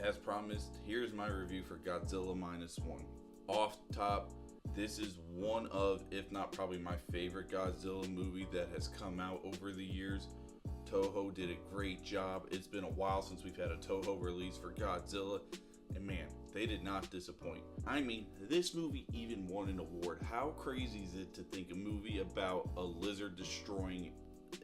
as promised, here's my review for Godzilla Minus One. Off top, this is one of, if not probably my favorite Godzilla movie that has come out over the years. Toho did a great job. It's been a while since we've had a Toho release for Godzilla, and man, they did not disappoint. I mean, this movie even won an award. How crazy is it to think a movie about a lizard destroying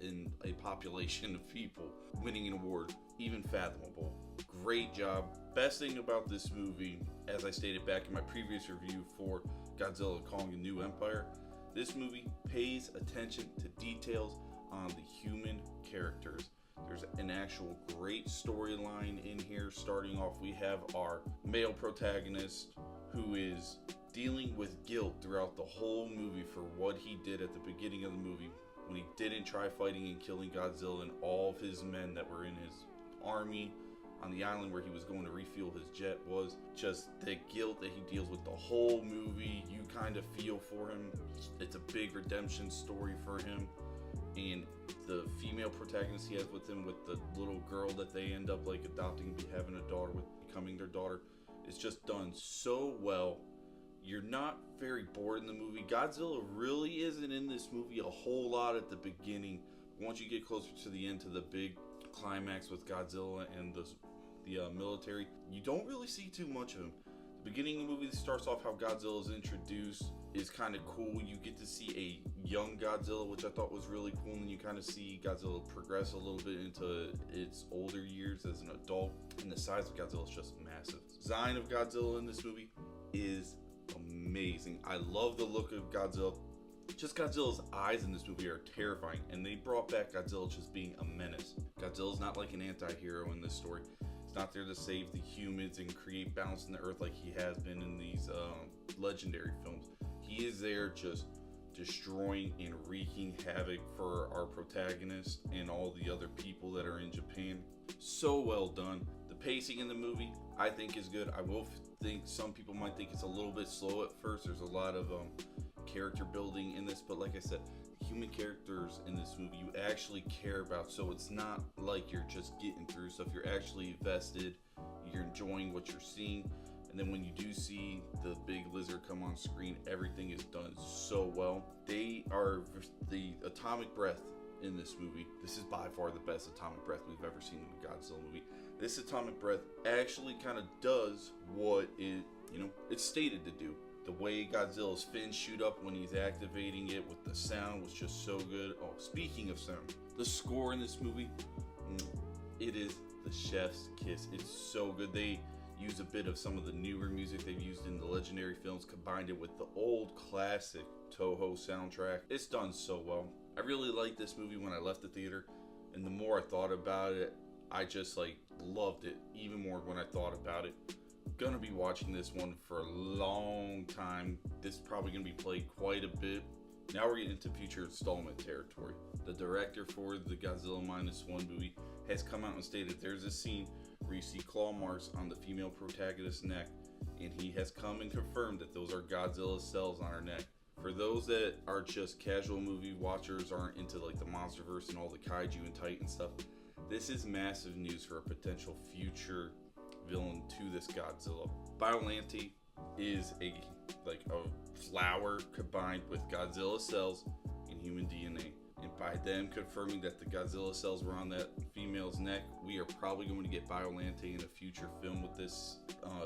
in a population of people winning an award? Even fathomable. Great job. Best thing about this movie, as I stated back in my previous review for Godzilla Kong: A New Empire, this movie pays attention to details on the human characters. There's an actual great storyline in here. Starting off, we have our male protagonist who is dealing with guilt throughout the whole movie for what he did at the beginning of the movie when he didn't try fighting and killing Godzilla and all of his men that were in his army on the island where he was going to refuel his jet. Was just the guilt that he deals with the whole movie. You kind of feel for him. It's a big redemption story for him. And the female protagonist he has with him, with the little girl that they end up like adopting and having a daughter with, becoming their daughter, it's just done so well. You're not very bored in the movie. Godzilla really isn't in this movie a whole lot at the beginning. Once you get closer to the end, to the big climax with Godzilla and the military, you don't really see too much of him. The beginning of the movie starts off how Godzilla is introduced is kind of cool. You get to see a young Godzilla, which I thought was really cool, and you kind of see Godzilla progress a little bit into its older years as an adult, and the size of Godzilla is just massive. Design of Godzilla in this movie is amazing. I love the look of Godzilla. Just Godzilla's eyes in this movie are terrifying, and they brought back Godzilla just being a menace. Godzilla's not like an anti-hero in this story. He's not there to save the humans and create balance in the earth like he has been in these legendary films. He is there just destroying and wreaking havoc for our protagonist and all the other people that are in Japan. So well done. The pacing in the movie, I think, is good. I will think some people might think it's a little bit slow at first. There's a lot of character building in this, but like I said, human characters in this movie you actually care about, so it's not like you're just getting through stuff. You're actually vested, you're enjoying what you're seeing, and then when you do see the big lizard come on screen, everything is done so well. They are the atomic breath in this movie. This is by far the best atomic breath we've ever seen in a Godzilla movie. This atomic breath actually kind of does what it's stated to do. The way Godzilla's fins shoot up when he's activating it with the sound was just so good. Oh, speaking of sound, the score in this movie, it is the chef's kiss. It's so good. They use a bit of some of the newer music they've used in the legendary films, combined it with the old classic Toho soundtrack. It's done so well. I really liked this movie when I left the theater, and the more I thought about it, I just loved it even more when I thought about it. Gonna be watching this one for a long time. This is probably gonna be played quite a bit. Now we're getting into future installment territory. The director for the Godzilla Minus One movie has come out and stated there's a scene where you see claw marks on the female protagonist's neck, and he has come and confirmed that those are Godzilla's cells on her neck. For those that are just casual movie watchers, aren't into the MonsterVerse and all the kaiju and Titan stuff, this is massive news for a potential future villain to this Godzilla. Biollante is a flower combined with Godzilla cells and human DNA. And by them confirming that the Godzilla cells were on that female's neck, we are probably going to get Biollante in a future film with this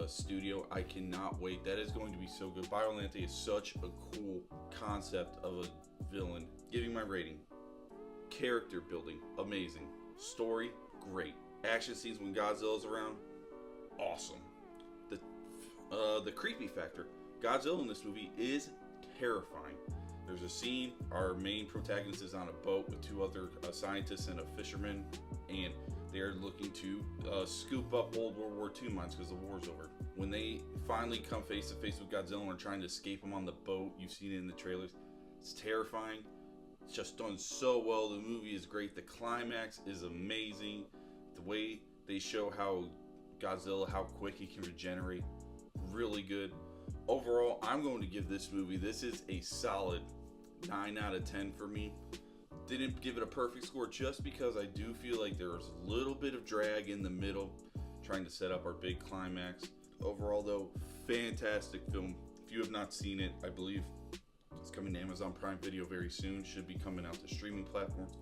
studio. I cannot wait. That is going to be so good. Biollante is such a cool concept of a villain. Giving my rating. Character building, amazing. Story, great. Action scenes when Godzilla's around, awesome. The creepy factor, Godzilla in this movie is terrifying. There's a scene, our main protagonist is on a boat with two other scientists and a fisherman, and they're looking to scoop up old World War II mines because the war's over. When they finally come face to face with Godzilla and are trying to escape him on the boat, you've seen it in the trailers, it's terrifying. It's just done so well. The movie is great. The climax is amazing. The way they show how Godzilla, how quick he can regenerate, really good. Overall, I'm going to give this movie, this is a solid 9 out of 10 for me. Didn't give it a perfect score just because I do feel like there was a little bit of drag in the middle, trying to set up our big climax. Overall, though, fantastic film. If you have not seen it, I believe it's coming to Amazon Prime Video very soon. Should be coming out to streaming platforms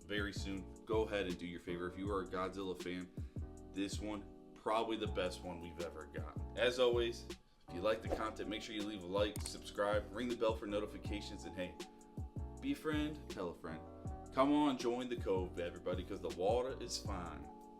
very soon. Go ahead and do your favor. If you are a Godzilla fan, this one, probably the best one we've ever got. As always, if you like the content, make sure you leave a like, subscribe, ring the bell for notifications, and hey, be a friend, tell a friend. Come on, join the cove, everybody, because the water is fine.